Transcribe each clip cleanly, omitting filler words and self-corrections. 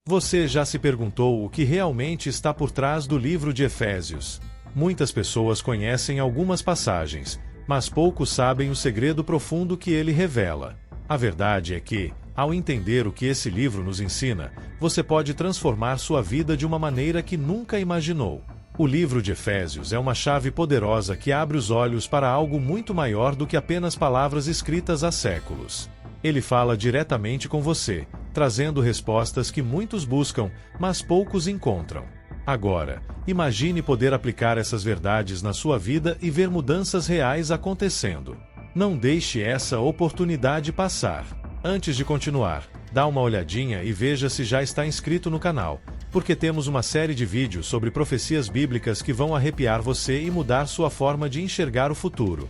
Você já se perguntou o que realmente está por trás do livro de Efésios? Muitas pessoas conhecem algumas passagens, mas poucos sabem o segredo profundo que ele revela. A verdade é que, ao entender o que esse livro nos ensina, você pode transformar sua vida de uma maneira que nunca imaginou. O livro de Efésios é uma chave poderosa que abre os olhos para algo muito maior do que apenas palavras escritas há séculos. Ele fala diretamente com você, trazendo respostas que muitos buscam, mas poucos encontram. Agora, imagine poder aplicar essas verdades na sua vida e ver mudanças reais acontecendo. Não deixe essa oportunidade passar. Antes de continuar, dá uma olhadinha e veja se já está inscrito no canal, porque temos uma série de vídeos sobre profecias bíblicas que vão arrepiar você e mudar sua forma de enxergar o futuro.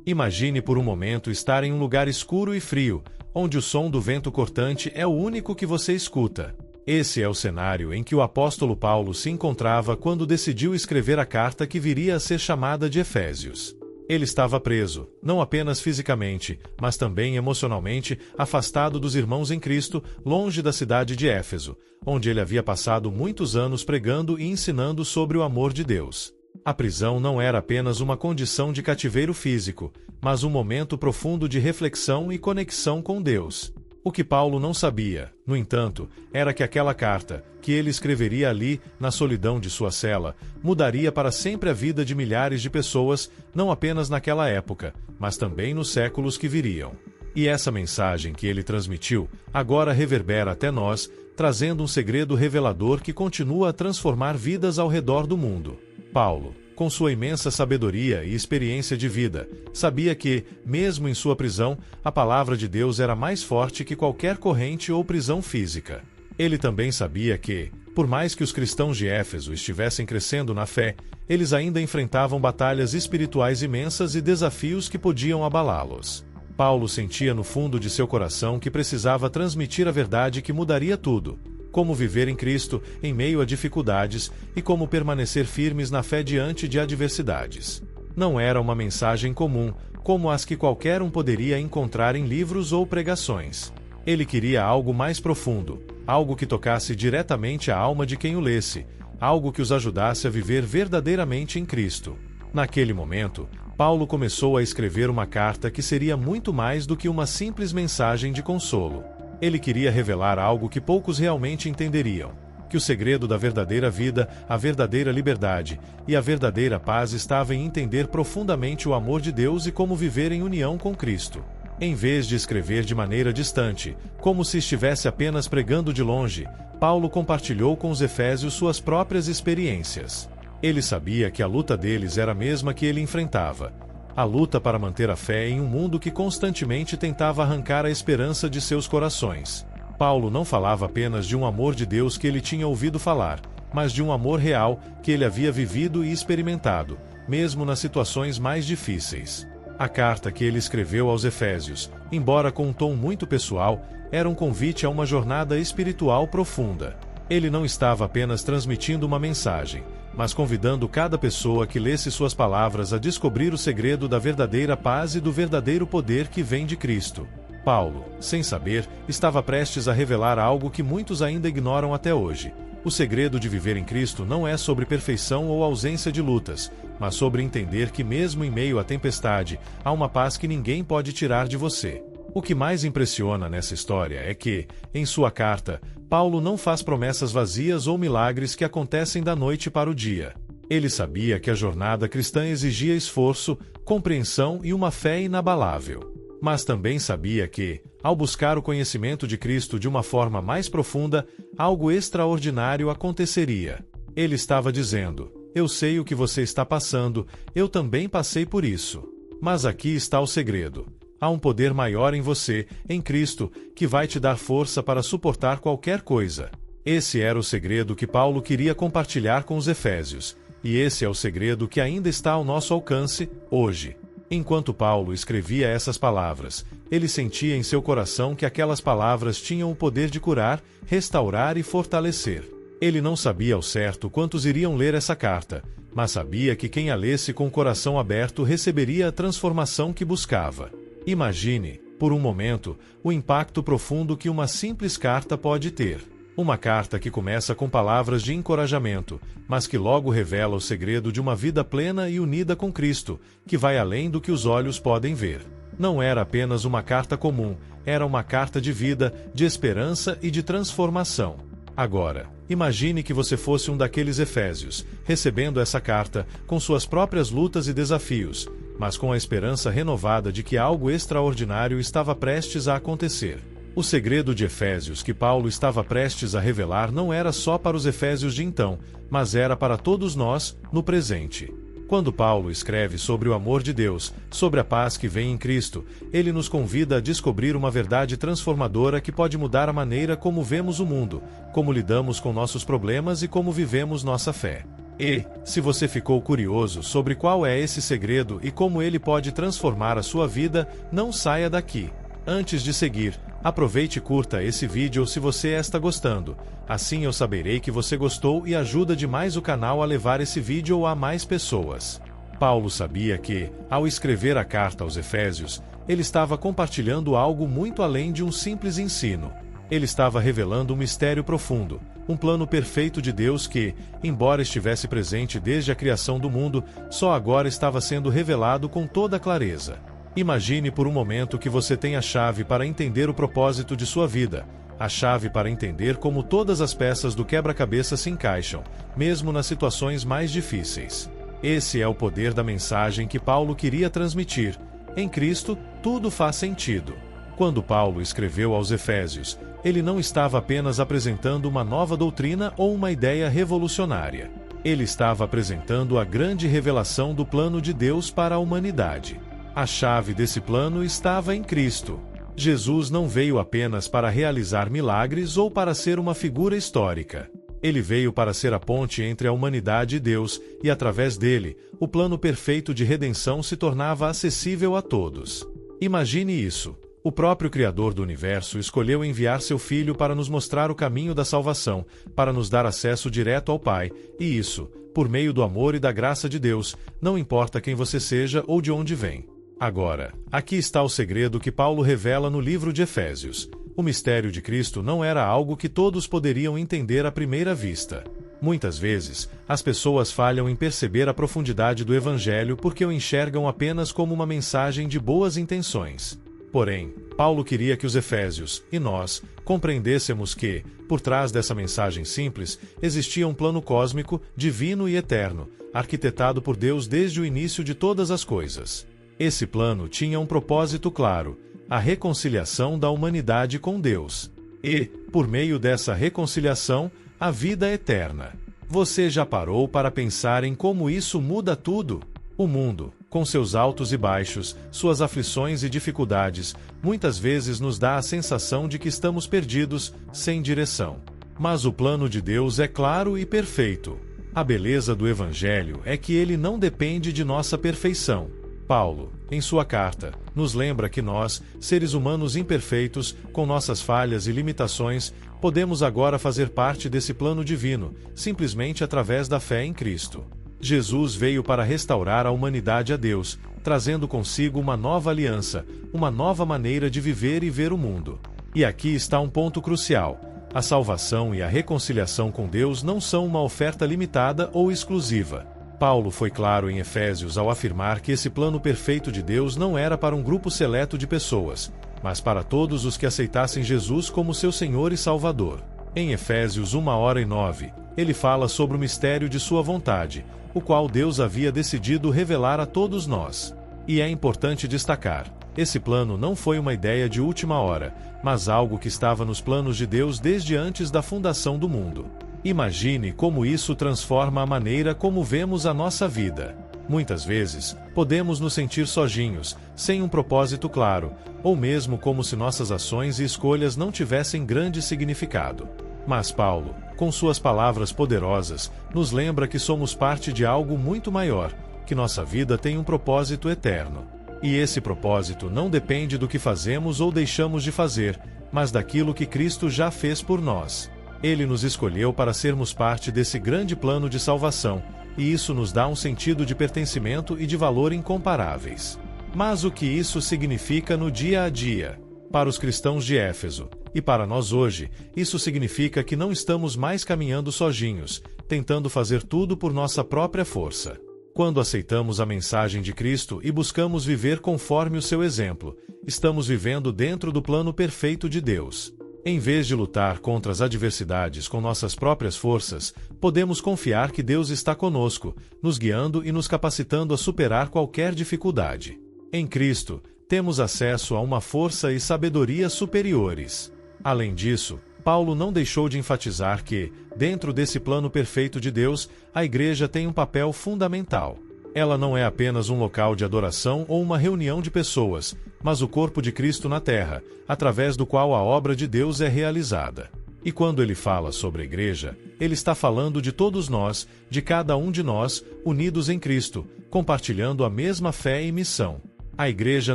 Imagine por um momento estar em um lugar escuro e frio, onde o som do vento cortante é o único que você escuta. Esse é o cenário em que o apóstolo Paulo se encontrava quando decidiu escrever a carta que viria a ser chamada de Efésios. Ele estava preso, não apenas fisicamente, mas também emocionalmente, afastado dos irmãos em Cristo, longe da cidade de Éfeso, onde ele havia passado muitos anos pregando e ensinando sobre o amor de Deus. A prisão não era apenas uma condição de cativeiro físico, mas um momento profundo de reflexão e conexão com Deus. O que Paulo não sabia, no entanto, era que aquela carta, que ele escreveria ali, na solidão de sua cela, mudaria para sempre a vida de milhares de pessoas, não apenas naquela época, mas também nos séculos que viriam. E essa mensagem que ele transmitiu, agora reverbera até nós, trazendo um segredo revelador que continua a transformar vidas ao redor do mundo. Paulo, com sua imensa sabedoria e experiência de vida, sabia que, mesmo em sua prisão, a palavra de Deus era mais forte que qualquer corrente ou prisão física. Ele também sabia que, por mais que os cristãos de Éfeso estivessem crescendo na fé, eles ainda enfrentavam batalhas espirituais imensas e desafios que podiam abalá-los. Paulo sentia no fundo de seu coração que precisava transmitir a verdade que mudaria tudo. Como viver em Cristo, em meio a dificuldades, e como permanecer firmes na fé diante de adversidades. Não era uma mensagem comum, como as que qualquer um poderia encontrar em livros ou pregações. Ele queria algo mais profundo, algo que tocasse diretamente a alma de quem o lesse, algo que os ajudasse a viver verdadeiramente em Cristo. Naquele momento, Paulo começou a escrever uma carta que seria muito mais do que uma simples mensagem de consolo. Ele queria revelar algo que poucos realmente entenderiam, que o segredo da verdadeira vida, a verdadeira liberdade e a verdadeira paz estava em entender profundamente o amor de Deus e como viver em união com Cristo. Em vez de escrever de maneira distante, como se estivesse apenas pregando de longe, Paulo compartilhou com os efésios suas próprias experiências. Ele sabia que a luta deles era a mesma que ele enfrentava. A luta para manter a fé em um mundo que constantemente tentava arrancar a esperança de seus corações. Paulo não falava apenas de um amor de Deus que ele tinha ouvido falar, mas de um amor real que ele havia vivido e experimentado, mesmo nas situações mais difíceis. A carta que ele escreveu aos Efésios, embora com um tom muito pessoal, era um convite a uma jornada espiritual profunda. Ele não estava apenas transmitindo uma mensagem, mas convidando cada pessoa que lesse suas palavras a descobrir o segredo da verdadeira paz e do verdadeiro poder que vem de Cristo. Paulo, sem saber, estava prestes a revelar algo que muitos ainda ignoram até hoje. O segredo de viver em Cristo não é sobre perfeição ou ausência de lutas, mas sobre entender que mesmo em meio à tempestade, há uma paz que ninguém pode tirar de você. O que mais impressiona nessa história é que, em sua carta, Paulo não faz promessas vazias ou milagres que acontecem da noite para o dia. Ele sabia que a jornada cristã exigia esforço, compreensão e uma fé inabalável. Mas também sabia que, ao buscar o conhecimento de Cristo de uma forma mais profunda, algo extraordinário aconteceria. Ele estava dizendo: eu sei o que você está passando, eu também passei por isso. Mas aqui está o segredo. Há um poder maior em você, em Cristo, que vai te dar força para suportar qualquer coisa. Esse era o segredo que Paulo queria compartilhar com os efésios, e esse é o segredo que ainda está ao nosso alcance, hoje. Enquanto Paulo escrevia essas palavras, ele sentia em seu coração que aquelas palavras tinham o poder de curar, restaurar e fortalecer. Ele não sabia ao certo quantos iriam ler essa carta, mas sabia que quem a lesse com o coração aberto receberia a transformação que buscava. Imagine, por um momento, o impacto profundo que uma simples carta pode ter. Uma carta que começa com palavras de encorajamento, mas que logo revela o segredo de uma vida plena e unida com Cristo, que vai além do que os olhos podem ver. Não era apenas uma carta comum, era uma carta de vida, de esperança e de transformação. Agora, imagine que você fosse um daqueles efésios, recebendo essa carta, com suas próprias lutas e desafios, mas com a esperança renovada de que algo extraordinário estava prestes a acontecer. O segredo de Efésios que Paulo estava prestes a revelar não era só para os efésios de então, mas era para todos nós, no presente. Quando Paulo escreve sobre o amor de Deus, sobre a paz que vem em Cristo, ele nos convida a descobrir uma verdade transformadora que pode mudar a maneira como vemos o mundo, como lidamos com nossos problemas e como vivemos nossa fé. E, se você ficou curioso sobre qual é esse segredo e como ele pode transformar a sua vida, não saia daqui. Antes de seguir, aproveite e curta esse vídeo se você está gostando. Assim eu saberei que você gostou e ajuda demais o canal a levar esse vídeo a mais pessoas. Paulo sabia que, ao escrever a carta aos Efésios, ele estava compartilhando algo muito além de um simples ensino. Ele estava revelando um mistério profundo, um plano perfeito de Deus que, embora estivesse presente desde a criação do mundo, só agora estava sendo revelado com toda clareza. Imagine por um momento que você tem a chave para entender o propósito de sua vida, a chave para entender como todas as peças do quebra-cabeça se encaixam, mesmo nas situações mais difíceis. Esse é o poder da mensagem que Paulo queria transmitir. Em Cristo, tudo faz sentido. Quando Paulo escreveu aos Efésios, ele não estava apenas apresentando uma nova doutrina ou uma ideia revolucionária. Ele estava apresentando a grande revelação do plano de Deus para a humanidade. A chave desse plano estava em Cristo. Jesus não veio apenas para realizar milagres ou para ser uma figura histórica. Ele veio para ser a ponte entre a humanidade e Deus, e através dele, o plano perfeito de redenção se tornava acessível a todos. Imagine isso. O próprio Criador do Universo escolheu enviar seu Filho para nos mostrar o caminho da salvação, para nos dar acesso direto ao Pai, e isso, por meio do amor e da graça de Deus, não importa quem você seja ou de onde vem. Agora, aqui está o segredo que Paulo revela no livro de Efésios. O mistério de Cristo não era algo que todos poderiam entender à primeira vista. Muitas vezes, as pessoas falham em perceber a profundidade do Evangelho porque o enxergam apenas como uma mensagem de boas intenções. Porém, Paulo queria que os efésios, e nós, compreendêssemos que, por trás dessa mensagem simples, existia um plano cósmico, divino e eterno, arquitetado por Deus desde o início de todas as coisas. Esse plano tinha um propósito claro: a reconciliação da humanidade com Deus. E, por meio dessa reconciliação, a vida eterna. Você já parou para pensar em como isso muda tudo? O mundo, com seus altos e baixos, suas aflições e dificuldades, muitas vezes nos dá a sensação de que estamos perdidos, sem direção. Mas o plano de Deus é claro e perfeito. A beleza do Evangelho é que ele não depende de nossa perfeição. Paulo, em sua carta, nos lembra que nós, seres humanos imperfeitos, com nossas falhas e limitações, podemos agora fazer parte desse plano divino, simplesmente através da fé em Cristo. Jesus veio para restaurar a humanidade a Deus, trazendo consigo uma nova aliança, uma nova maneira de viver e ver o mundo. E aqui está um ponto crucial: a salvação e a reconciliação com Deus não são uma oferta limitada ou exclusiva. Paulo foi claro em Efésios ao afirmar que esse plano perfeito de Deus não era para um grupo seleto de pessoas, mas para todos os que aceitassem Jesus como seu Senhor e Salvador. Em Efésios 1:9, ele fala sobre o mistério de sua vontade, o qual Deus havia decidido revelar a todos nós. E é importante destacar: esse plano não foi uma ideia de última hora, mas algo que estava nos planos de Deus desde antes da fundação do mundo. Imagine como isso transforma a maneira como vemos a nossa vida. Muitas vezes, podemos nos sentir sozinhos, sem um propósito claro, ou mesmo como se nossas ações e escolhas não tivessem grande significado. Mas Paulo, com suas palavras poderosas, nos lembra que somos parte de algo muito maior, que nossa vida tem um propósito eterno. E esse propósito não depende do que fazemos ou deixamos de fazer, mas daquilo que Cristo já fez por nós. Ele nos escolheu para sermos parte desse grande plano de salvação, e isso nos dá um sentido de pertencimento e de valor incomparáveis. Mas o que isso significa no dia a dia? Para os cristãos de Éfeso, E para nós hoje, isso significa que não estamos mais caminhando sozinhos, tentando fazer tudo por nossa própria força. Quando aceitamos a mensagem de Cristo e buscamos viver conforme o seu exemplo, estamos vivendo dentro do plano perfeito de Deus. Em vez de lutar contra as adversidades com nossas próprias forças, podemos confiar que Deus está conosco, nos guiando e nos capacitando a superar qualquer dificuldade. Em Cristo, temos acesso a uma força e sabedoria superiores. Além disso, Paulo não deixou de enfatizar que, dentro desse plano perfeito de Deus, a igreja tem um papel fundamental. Ela não é apenas um local de adoração ou uma reunião de pessoas, mas o corpo de Cristo na terra, através do qual a obra de Deus é realizada. E quando ele fala sobre a igreja, ele está falando de todos nós, de cada um de nós, unidos em Cristo, compartilhando a mesma fé e missão. A igreja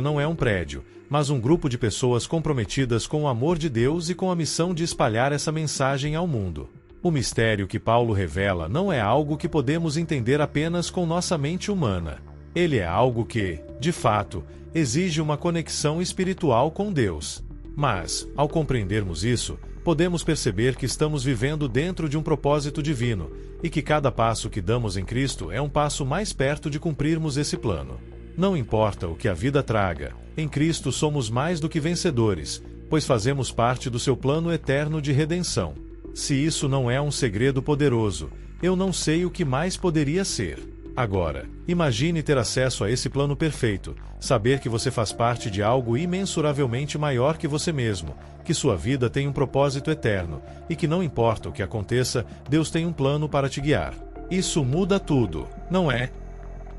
não é um prédio, mas um grupo de pessoas comprometidas com o amor de Deus e com a missão de espalhar essa mensagem ao mundo. O mistério que Paulo revela não é algo que podemos entender apenas com nossa mente humana. Ele é algo que, de fato, exige uma conexão espiritual com Deus. Mas, ao compreendermos isso, podemos perceber que estamos vivendo dentro de um propósito divino, e que cada passo que damos em Cristo é um passo mais perto de cumprirmos esse plano. Não importa o que a vida traga, em Cristo somos mais do que vencedores, pois fazemos parte do seu plano eterno de redenção. Se isso não é um segredo poderoso, eu não sei o que mais poderia ser. Agora, imagine ter acesso a esse plano perfeito, saber que você faz parte de algo imensuravelmente maior que você mesmo, que sua vida tem um propósito eterno, e que não importa o que aconteça, Deus tem um plano para te guiar. Isso muda tudo, não é?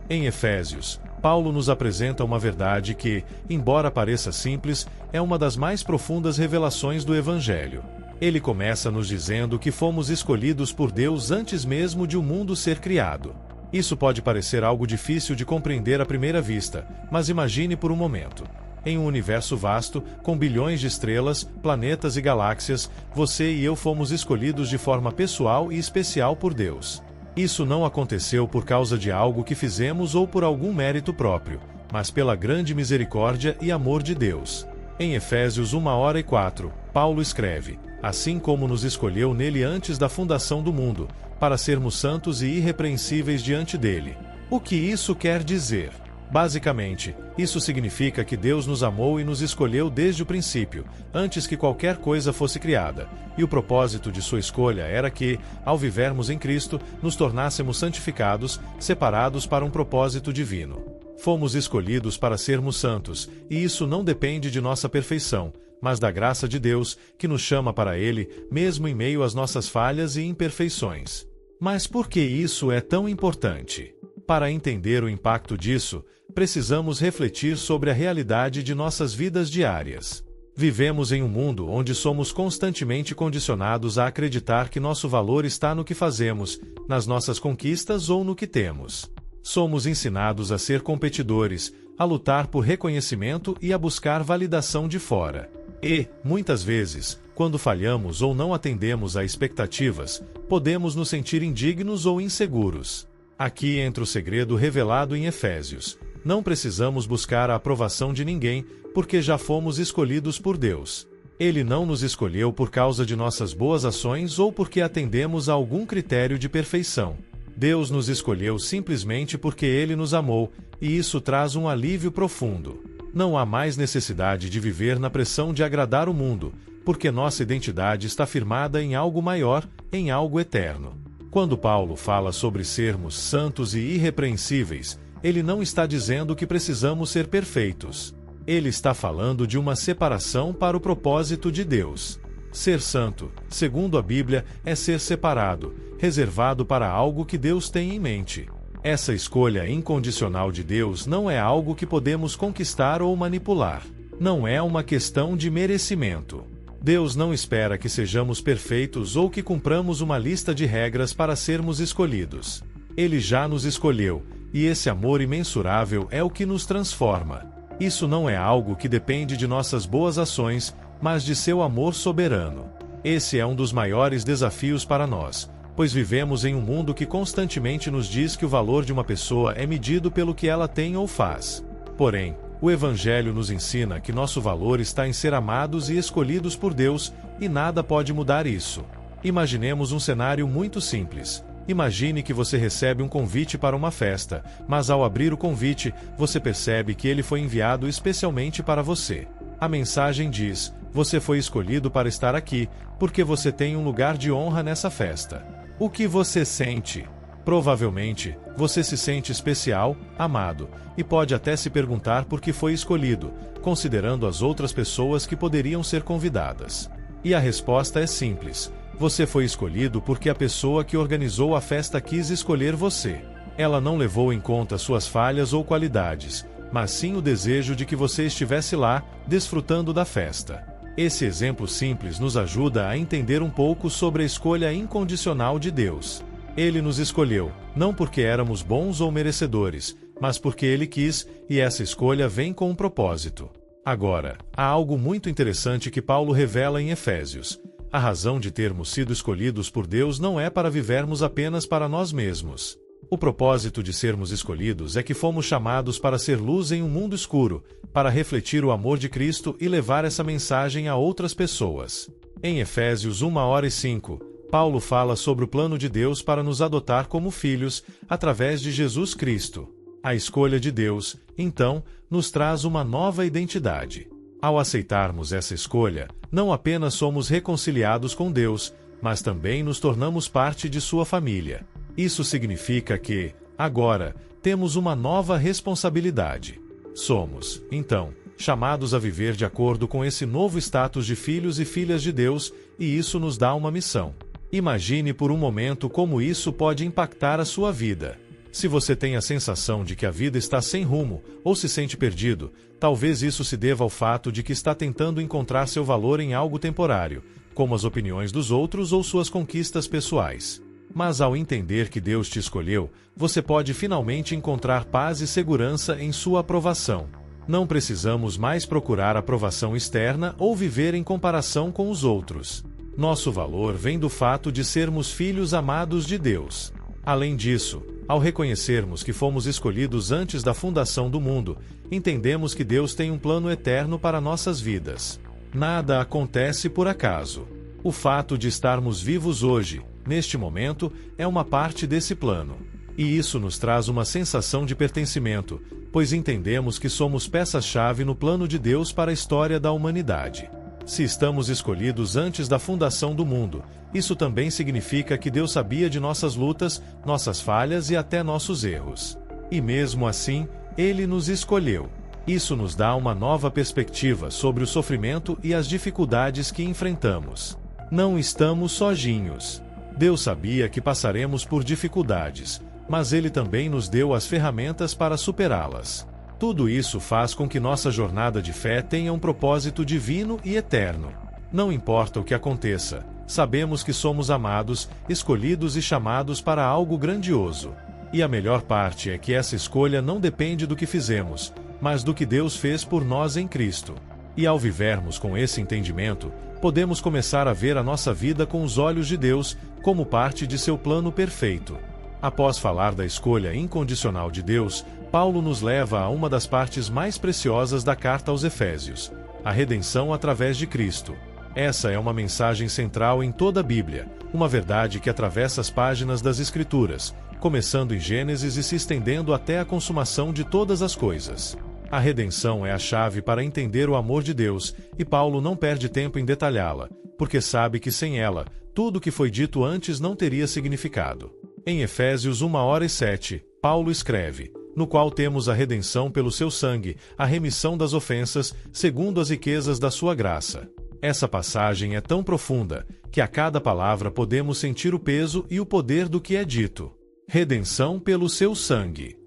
Em Efésios, Paulo nos apresenta uma verdade que, embora pareça simples, é uma das mais profundas revelações do Evangelho. Ele começa nos dizendo que fomos escolhidos por Deus antes mesmo de o mundo ser criado. Isso pode parecer algo difícil de compreender à primeira vista, mas imagine por um momento. Em um universo vasto, com bilhões de estrelas, planetas e galáxias, você e eu fomos escolhidos de forma pessoal e especial por Deus. Isso não aconteceu por causa de algo que fizemos ou por algum mérito próprio, mas pela grande misericórdia e amor de Deus. Em Efésios 1:4, Paulo escreve: assim como nos escolheu nele antes da fundação do mundo, para sermos santos e irrepreensíveis diante dele. O que isso quer dizer? Basicamente, isso significa que Deus nos amou e nos escolheu desde o princípio, antes que qualquer coisa fosse criada, e o propósito de sua escolha era que, ao vivermos em Cristo, nos tornássemos santificados, separados para um propósito divino. Fomos escolhidos para sermos santos, e isso não depende de nossa perfeição, mas da graça de Deus, que nos chama para Ele, mesmo em meio às nossas falhas e imperfeições. Mas por que isso é tão importante? Para entender o impacto disso, precisamos refletir sobre a realidade de nossas vidas diárias. Vivemos em um mundo onde somos constantemente condicionados a acreditar que nosso valor está no que fazemos, nas nossas conquistas ou no que temos. Somos ensinados a ser competidores, a lutar por reconhecimento e a buscar validação de fora. E, muitas vezes, quando falhamos ou não atendemos a expectativas, podemos nos sentir indignos ou inseguros. Aqui entra o segredo revelado em Efésios. Não precisamos buscar a aprovação de ninguém, porque já fomos escolhidos por Deus. Ele não nos escolheu por causa de nossas boas ações ou porque atendemos a algum critério de perfeição. Deus nos escolheu simplesmente porque Ele nos amou, e isso traz um alívio profundo. Não há mais necessidade de viver na pressão de agradar o mundo, porque nossa identidade está firmada em algo maior, em algo eterno. Quando Paulo fala sobre sermos santos e irrepreensíveis, ele não está dizendo que precisamos ser perfeitos. Ele está falando de uma separação para o propósito de Deus. Ser santo, segundo a Bíblia, é ser separado, reservado para algo que Deus tem em mente. Essa escolha incondicional de Deus não é algo que podemos conquistar ou manipular. Não é uma questão de merecimento. Deus não espera que sejamos perfeitos ou que cumpramos uma lista de regras para sermos escolhidos. Ele já nos escolheu, e esse amor imensurável é o que nos transforma. Isso não é algo que depende de nossas boas ações, mas de seu amor soberano. Esse é um dos maiores desafios para nós, pois vivemos em um mundo que constantemente nos diz que o valor de uma pessoa é medido pelo que ela tem ou faz. Porém, O Evangelho nos ensina que nosso valor está em ser amados e escolhidos por Deus, e nada pode mudar isso. Imaginemos um cenário muito simples. Imagine que você recebe um convite para uma festa, mas ao abrir o convite, você percebe que ele foi enviado especialmente para você. A mensagem diz: você foi escolhido para estar aqui, porque você tem um lugar de honra nessa festa. O que você sente? Provavelmente, você se sente especial, amado, e pode até se perguntar por que foi escolhido, considerando as outras pessoas que poderiam ser convidadas. E a resposta é simples: você foi escolhido porque a pessoa que organizou a festa quis escolher você. Ela não levou em conta suas falhas ou qualidades, mas sim o desejo de que você estivesse lá, desfrutando da festa. Esse exemplo simples nos ajuda a entender um pouco sobre a escolha incondicional de Deus. Ele nos escolheu, não porque éramos bons ou merecedores, mas porque Ele quis, e essa escolha vem com um propósito. Agora, há algo muito interessante que Paulo revela em Efésios. A razão de termos sido escolhidos por Deus não é para vivermos apenas para nós mesmos. O propósito de sermos escolhidos é que fomos chamados para ser luz em um mundo escuro, para refletir o amor de Cristo e levar essa mensagem a outras pessoas. Em Efésios 1:5, Paulo fala sobre o plano de Deus para nos adotar como filhos, através de Jesus Cristo. A escolha de Deus, então, nos traz uma nova identidade. Ao aceitarmos essa escolha, não apenas somos reconciliados com Deus, mas também nos tornamos parte de sua família. Isso significa que, agora, temos uma nova responsabilidade. Somos, então, chamados a viver de acordo com esse novo status de filhos e filhas de Deus, e isso nos dá uma missão. Imagine por um momento como isso pode impactar a sua vida. Se você tem a sensação de que a vida está sem rumo, ou se sente perdido, talvez isso se deva ao fato de que está tentando encontrar seu valor em algo temporário, como as opiniões dos outros ou suas conquistas pessoais. Mas ao entender que Deus te escolheu, você pode finalmente encontrar paz e segurança em sua aprovação. Não precisamos mais procurar aprovação externa ou viver em comparação com os outros. Nosso valor vem do fato de sermos filhos amados de Deus. Além disso, ao reconhecermos que fomos escolhidos antes da fundação do mundo, entendemos que Deus tem um plano eterno para nossas vidas. Nada acontece por acaso. O fato de estarmos vivos hoje, neste momento, é uma parte desse plano. E isso nos traz uma sensação de pertencimento, pois entendemos que somos peças-chave no plano de Deus para a história da humanidade. Se estamos escolhidos antes da fundação do mundo, isso também significa que Deus sabia de nossas lutas, nossas falhas e até nossos erros. E mesmo assim, Ele nos escolheu. Isso nos dá uma nova perspectiva sobre o sofrimento e as dificuldades que enfrentamos. Não estamos sozinhos. Deus sabia que passaremos por dificuldades, mas Ele também nos deu as ferramentas para superá-las. Tudo isso faz com que nossa jornada de fé tenha um propósito divino e eterno. Não importa o que aconteça, sabemos que somos amados, escolhidos e chamados para algo grandioso. E a melhor parte é que essa escolha não depende do que fizemos, mas do que Deus fez por nós em Cristo. E ao vivermos com esse entendimento, podemos começar a ver a nossa vida com os olhos de Deus, como parte de seu plano perfeito. Após falar da escolha incondicional de Deus, Paulo nos leva a uma das partes mais preciosas da carta aos Efésios: a redenção através de Cristo. Essa é uma mensagem central em toda a Bíblia, uma verdade que atravessa as páginas das Escrituras, começando em Gênesis e se estendendo até a consumação de todas as coisas. A redenção é a chave para entender o amor de Deus, e Paulo não perde tempo em detalhá-la, porque sabe que sem ela, tudo o que foi dito antes não teria significado. Em Efésios 1:7, Paulo escreve: no qual temos a redenção pelo seu sangue, a remissão das ofensas, segundo as riquezas da sua graça. Essa passagem é tão profunda, que a cada palavra podemos sentir o peso e o poder do que é dito. Redenção pelo seu sangue.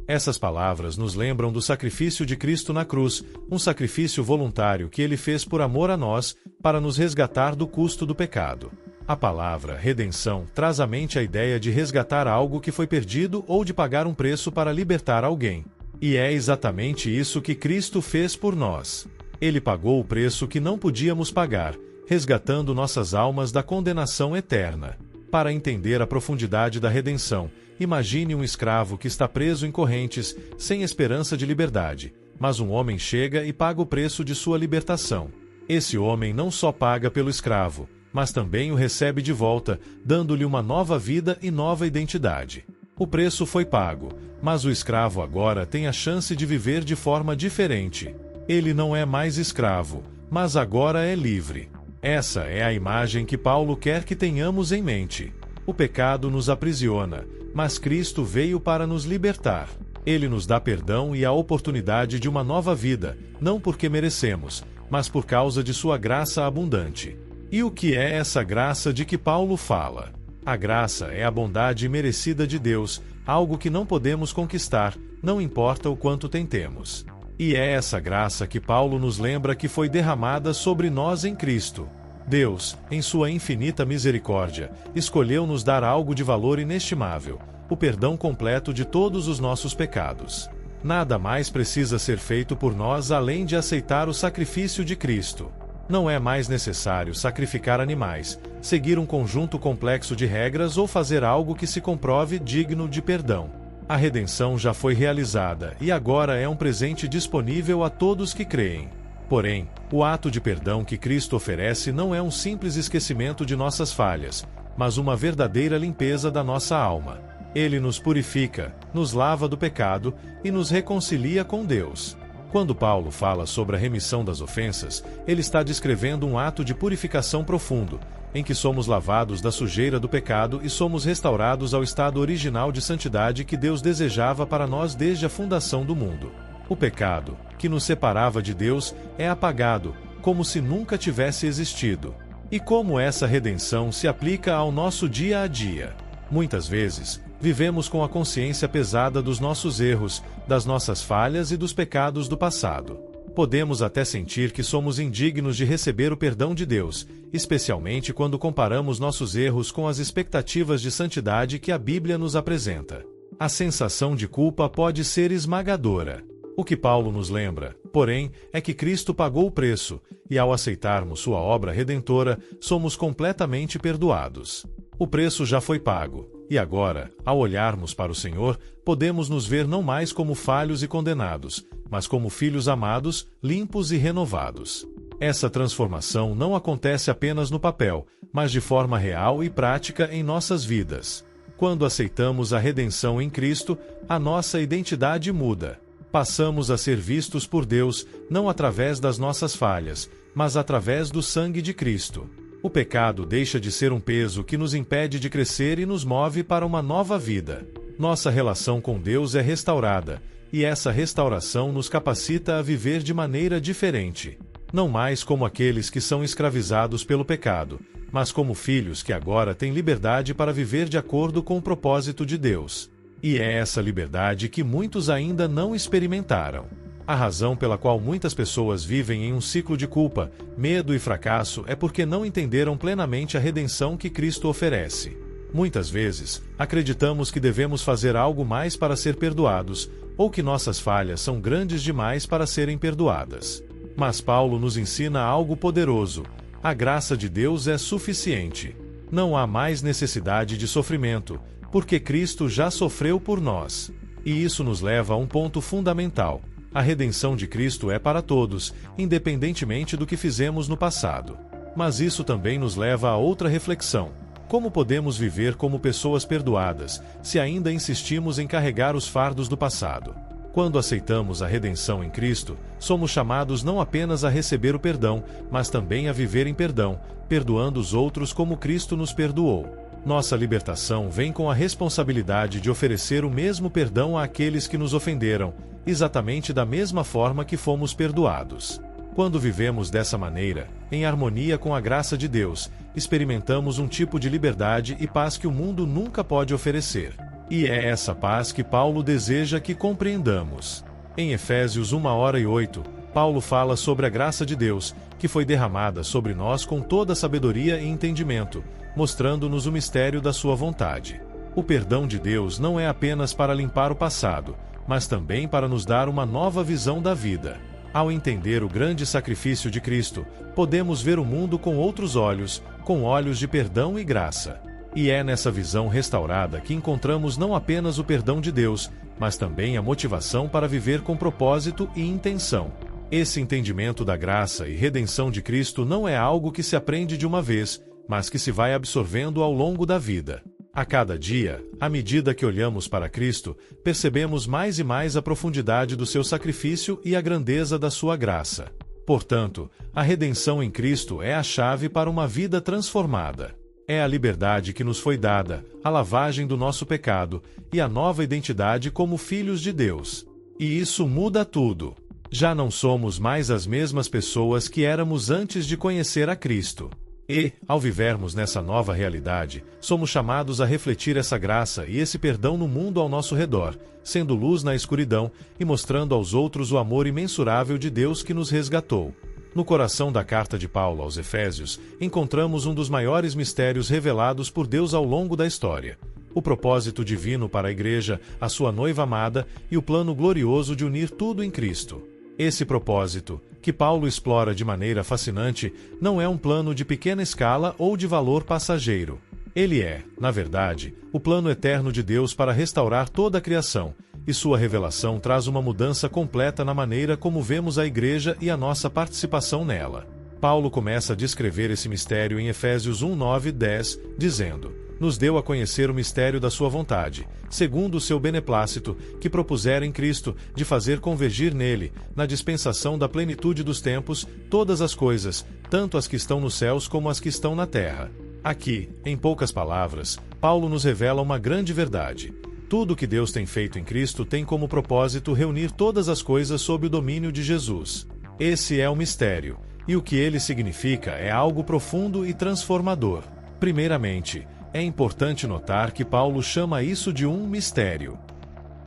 Essas palavras nos lembram do sacrifício de Cristo na cruz, um sacrifício voluntário que ele fez por amor a nós, para nos resgatar do custo do pecado. A palavra redenção traz à mente a ideia de resgatar algo que foi perdido ou de pagar um preço para libertar alguém. E é exatamente isso que Cristo fez por nós. Ele pagou o preço que não podíamos pagar, resgatando nossas almas da condenação eterna. Para entender a profundidade da redenção, imagine um escravo que está preso em correntes, sem esperança de liberdade, mas um homem chega e paga o preço de sua libertação. Esse homem não só paga pelo escravo, mas também o recebe de volta, dando-lhe uma nova vida e nova identidade. O preço foi pago, mas o escravo agora tem a chance de viver de forma diferente. Ele não é mais escravo, mas agora é livre. Essa é a imagem que Paulo quer que tenhamos em mente. O pecado nos aprisiona, mas Cristo veio para nos libertar. Ele nos dá perdão e a oportunidade de uma nova vida, não porque merecemos, mas por causa de sua graça abundante. E o que é essa graça de que Paulo fala? A graça é a bondade merecida de Deus, algo que não podemos conquistar, não importa o quanto tentemos. E é essa graça que Paulo nos lembra que foi derramada sobre nós em Cristo. Deus, em sua infinita misericórdia, escolheu nos dar algo de valor inestimável, o perdão completo de todos os nossos pecados. Nada mais precisa ser feito por nós além de aceitar o sacrifício de Cristo. Não é mais necessário sacrificar animais, seguir um conjunto complexo de regras ou fazer algo que se comprove digno de perdão. A redenção já foi realizada e agora é um presente disponível a todos que creem. Porém, o ato de perdão que Cristo oferece não é um simples esquecimento de nossas falhas, mas uma verdadeira limpeza da nossa alma. Ele nos purifica, nos lava do pecado e nos reconcilia com Deus. Quando Paulo fala sobre a remissão das ofensas, ele está descrevendo um ato de purificação profundo, em que somos lavados da sujeira do pecado e somos restaurados ao estado original de santidade que Deus desejava para nós desde a fundação do mundo. O pecado, que nos separava de Deus, é apagado, como se nunca tivesse existido. E como essa redenção se aplica ao nosso dia a dia? Muitas vezes, vivemos com a consciência pesada dos nossos erros, das nossas falhas e dos pecados do passado. Podemos até sentir que somos indignos de receber o perdão de Deus, especialmente quando comparamos nossos erros com as expectativas de santidade que a Bíblia nos apresenta. A sensação de culpa pode ser esmagadora. O que Paulo nos lembra, porém, é que Cristo pagou o preço, e ao aceitarmos sua obra redentora, somos completamente perdoados. O preço já foi pago, e agora, ao olharmos para o Senhor, podemos nos ver não mais como falhos e condenados, mas como filhos amados, limpos e renovados. Essa transformação não acontece apenas no papel, mas de forma real e prática em nossas vidas. Quando aceitamos a redenção em Cristo, a nossa identidade muda. Passamos a ser vistos por Deus, não através das nossas falhas, mas através do sangue de Cristo. O pecado deixa de ser um peso que nos impede de crescer e nos move para uma nova vida. Nossa relação com Deus é restaurada, e essa restauração nos capacita a viver de maneira diferente. Não mais como aqueles que são escravizados pelo pecado, mas como filhos que agora têm liberdade para viver de acordo com o propósito de Deus. E é essa liberdade que muitos ainda não experimentaram. A razão pela qual muitas pessoas vivem em um ciclo de culpa, medo e fracasso é porque não entenderam plenamente a redenção que Cristo oferece. Muitas vezes, acreditamos que devemos fazer algo mais para ser perdoados, ou que nossas falhas são grandes demais para serem perdoadas. Mas Paulo nos ensina algo poderoso: a graça de Deus é suficiente. Não há mais necessidade de sofrimento, porque Cristo já sofreu por nós. E isso nos leva a um ponto fundamental: a redenção de Cristo é para todos, independentemente do que fizemos no passado. Mas isso também nos leva a outra reflexão: como podemos viver como pessoas perdoadas, se ainda insistimos em carregar os fardos do passado? Quando aceitamos a redenção em Cristo, somos chamados não apenas a receber o perdão, mas também a viver em perdão, perdoando os outros como Cristo nos perdoou. Nossa libertação vem com a responsabilidade de oferecer o mesmo perdão àqueles que nos ofenderam, exatamente da mesma forma que fomos perdoados. Quando vivemos dessa maneira, em harmonia com a graça de Deus, experimentamos um tipo de liberdade e paz que o mundo nunca pode oferecer. E é essa paz que Paulo deseja que compreendamos. Em Efésios 1:8, Paulo fala sobre a graça de Deus, que foi derramada sobre nós com toda sabedoria e entendimento, mostrando-nos o mistério da sua vontade. O perdão de Deus não é apenas para limpar o passado, mas também para nos dar uma nova visão da vida. Ao entender o grande sacrifício de Cristo, podemos ver o mundo com outros olhos, com olhos de perdão e graça. E é nessa visão restaurada que encontramos não apenas o perdão de Deus, mas também a motivação para viver com propósito e intenção. Esse entendimento da graça e redenção de Cristo não é algo que se aprende de uma vez, mas que se vai absorvendo ao longo da vida. A cada dia, à medida que olhamos para Cristo, percebemos mais e mais a profundidade do seu sacrifício e a grandeza da sua graça. Portanto, a redenção em Cristo é a chave para uma vida transformada. É a liberdade que nos foi dada, a lavagem do nosso pecado e a nova identidade como filhos de Deus. E isso muda tudo. Já não somos mais as mesmas pessoas que éramos antes de conhecer a Cristo. E, ao vivermos nessa nova realidade, somos chamados a refletir essa graça e esse perdão no mundo ao nosso redor, sendo luz na escuridão e mostrando aos outros o amor imensurável de Deus que nos resgatou. No coração da carta de Paulo aos Efésios, encontramos um dos maiores mistérios revelados por Deus ao longo da história: o propósito divino para a Igreja, a sua noiva amada e o plano glorioso de unir tudo em Cristo. Esse propósito, que Paulo explora de maneira fascinante, não é um plano de pequena escala ou de valor passageiro. Ele é, na verdade, o plano eterno de Deus para restaurar toda a criação, e sua revelação traz uma mudança completa na maneira como vemos a Igreja e a nossa participação nela. Paulo começa a descrever esse mistério em Efésios 1, 9 e 10, dizendo: nos deu a conhecer o mistério da sua vontade, segundo o seu beneplácito, que propusera em Cristo, de fazer convergir nele, na dispensação da plenitude dos tempos, todas as coisas, tanto as que estão nos céus como as que estão na terra. Aqui, em poucas palavras, Paulo nos revela uma grande verdade. Tudo o que Deus tem feito em Cristo tem como propósito reunir todas as coisas sob o domínio de Jesus. Esse é o mistério, e o que ele significa é algo profundo e transformador. Primeiramente, é importante notar que Paulo chama isso de um mistério.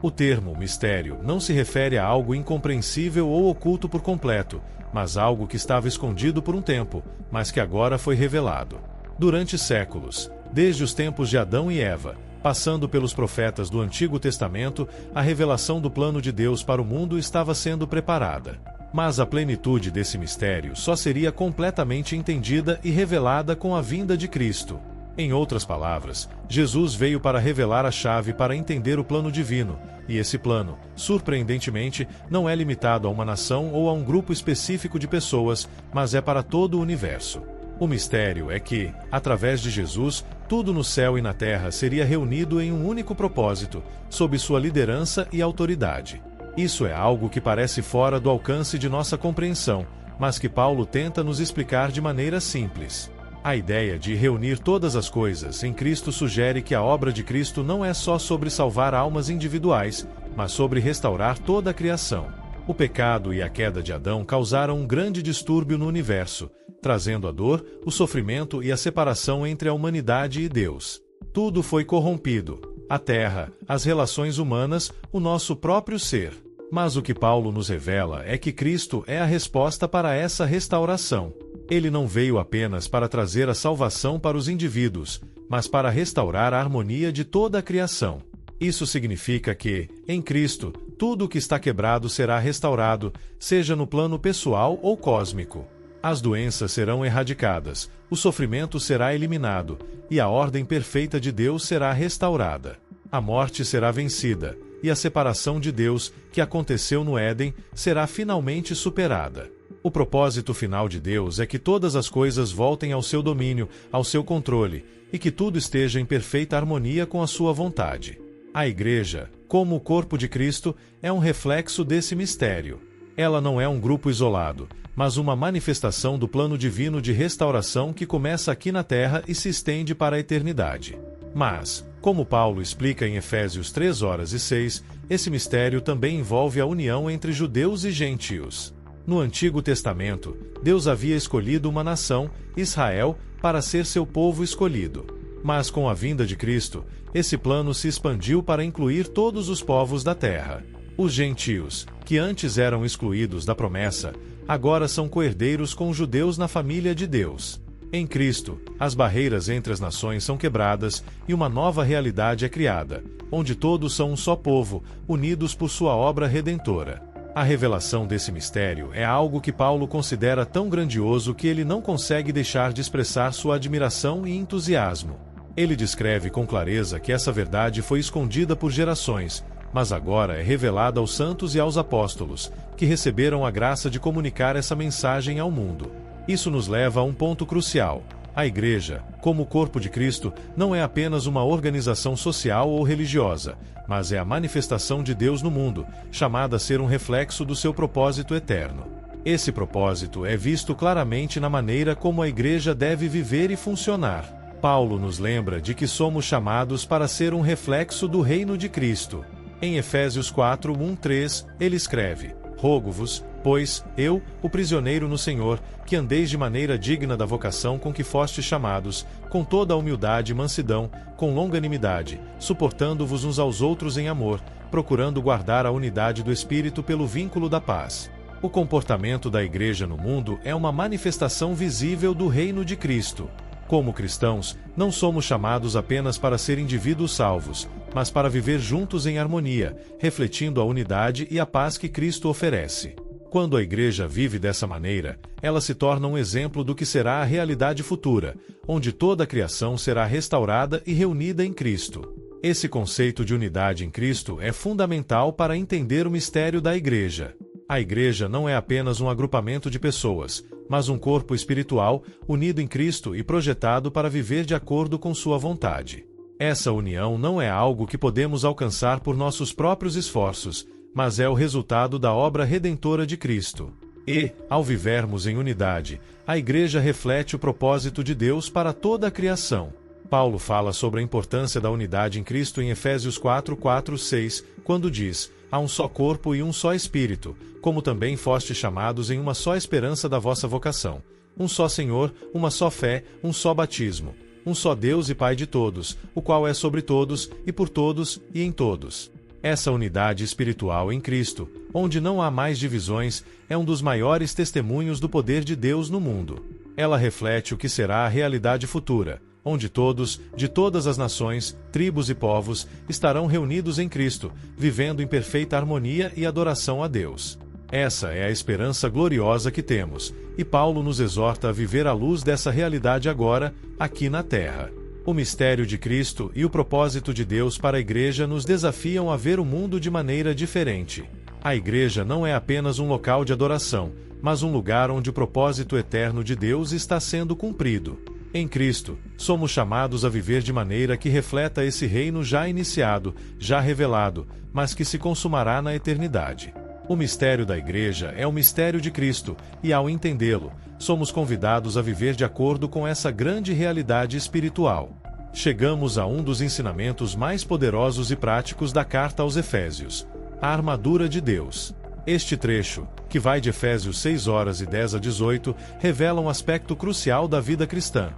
O termo mistério não se refere a algo incompreensível ou oculto por completo, mas algo que estava escondido por um tempo, mas que agora foi revelado. Durante séculos, desde os tempos de Adão e Eva, passando pelos profetas do Antigo Testamento, a revelação do plano de Deus para o mundo estava sendo preparada. Mas a plenitude desse mistério só seria completamente entendida e revelada com a vinda de Cristo. Em outras palavras, Jesus veio para revelar a chave para entender o plano divino, e esse plano, surpreendentemente, não é limitado a uma nação ou a um grupo específico de pessoas, mas é para todo o universo. O mistério é que, através de Jesus, tudo no céu e na terra seria reunido em um único propósito, sob sua liderança e autoridade. Isso é algo que parece fora do alcance de nossa compreensão, mas que Paulo tenta nos explicar de maneira simples. A ideia de reunir todas as coisas em Cristo sugere que a obra de Cristo não é só sobre salvar almas individuais, mas sobre restaurar toda a criação. O pecado e a queda de Adão causaram um grande distúrbio no universo, trazendo a dor, o sofrimento e a separação entre a humanidade e Deus. Tudo foi corrompido: a terra, as relações humanas, o nosso próprio ser. Mas o que Paulo nos revela é que Cristo é a resposta para essa restauração. Ele não veio apenas para trazer a salvação para os indivíduos, mas para restaurar a harmonia de toda a criação. Isso significa que, em Cristo, tudo o que está quebrado será restaurado, seja no plano pessoal ou cósmico. As doenças serão erradicadas, o sofrimento será eliminado, e a ordem perfeita de Deus será restaurada. A morte será vencida, e a separação de Deus, que aconteceu no Éden, será finalmente superada. O propósito final de Deus é que todas as coisas voltem ao seu domínio, ao seu controle, e que tudo esteja em perfeita harmonia com a sua vontade. A Igreja, como o corpo de Cristo, é um reflexo desse mistério. Ela não é um grupo isolado, mas uma manifestação do plano divino de restauração que começa aqui na Terra e se estende para a eternidade. Mas, como Paulo explica em Efésios 3 horas e 6, esse mistério também envolve a união entre judeus e gentios. No Antigo Testamento, Deus havia escolhido uma nação, Israel, para ser seu povo escolhido. Mas com a vinda de Cristo, esse plano se expandiu para incluir todos os povos da terra. Os gentios, que antes eram excluídos da promessa, agora são coerdeiros com os judeus na família de Deus. Em Cristo, as barreiras entre as nações são quebradas e uma nova realidade é criada, onde todos são um só povo, unidos por sua obra redentora. A revelação desse mistério é algo que Paulo considera tão grandioso que ele não consegue deixar de expressar sua admiração e entusiasmo. Ele descreve com clareza que essa verdade foi escondida por gerações, mas agora é revelada aos santos e aos apóstolos, que receberam a graça de comunicar essa mensagem ao mundo. Isso nos leva a um ponto crucial. A Igreja, como o corpo de Cristo, não é apenas uma organização social ou religiosa, mas é a manifestação de Deus no mundo, chamada a ser um reflexo do seu propósito eterno. Esse propósito é visto claramente na maneira como a Igreja deve viver e funcionar. Paulo nos lembra de que somos chamados para ser um reflexo do reino de Cristo. Em Efésios 4, 1-3, ele escreve: Rogo-vos, pois, eu, o prisioneiro no Senhor, que andeis de maneira digna da vocação com que fostes chamados, com toda a humildade e mansidão, com longanimidade, suportando-vos uns aos outros em amor, procurando guardar a unidade do Espírito pelo vínculo da paz. O comportamento da Igreja no mundo é uma manifestação visível do reino de Cristo. Como cristãos, não somos chamados apenas para ser indivíduos salvos, mas para viver juntos em harmonia, refletindo a unidade e a paz que Cristo oferece. Quando a Igreja vive dessa maneira, ela se torna um exemplo do que será a realidade futura, onde toda a criação será restaurada e reunida em Cristo. Esse conceito de unidade em Cristo é fundamental para entender o mistério da Igreja. A Igreja não é apenas um agrupamento de pessoas, mas um corpo espiritual, unido em Cristo e projetado para viver de acordo com sua vontade. Essa união não é algo que podemos alcançar por nossos próprios esforços, mas é o resultado da obra redentora de Cristo. E, ao vivermos em unidade, a Igreja reflete o propósito de Deus para toda a criação. Paulo fala sobre a importância da unidade em Cristo em Efésios 4:4-6, quando diz: há um só corpo e um só Espírito, como também fostes chamados em uma só esperança da vossa vocação. Um só Senhor, uma só fé, um só batismo. Um só Deus e Pai de todos, o qual é sobre todos, e por todos, e em todos. Essa unidade espiritual em Cristo, onde não há mais divisões, é um dos maiores testemunhos do poder de Deus no mundo. Ela reflete o que será a realidade futura, onde todos, de todas as nações, tribos e povos, estarão reunidos em Cristo, vivendo em perfeita harmonia e adoração a Deus. Essa é a esperança gloriosa que temos, e Paulo nos exorta a viver à luz dessa realidade agora, aqui na Terra. O mistério de Cristo e o propósito de Deus para a Igreja nos desafiam a ver o mundo de maneira diferente. A Igreja não é apenas um local de adoração, mas um lugar onde o propósito eterno de Deus está sendo cumprido. Em Cristo, somos chamados a viver de maneira que refleta esse reino já iniciado, já revelado, mas que se consumará na eternidade. O mistério da Igreja é o mistério de Cristo, e ao entendê-lo, somos convidados a viver de acordo com essa grande realidade espiritual. Chegamos a um dos ensinamentos mais poderosos e práticos da carta aos Efésios: a armadura de Deus. Este trecho, que vai de Efésios 6:10-18, revela um aspecto crucial da vida cristã: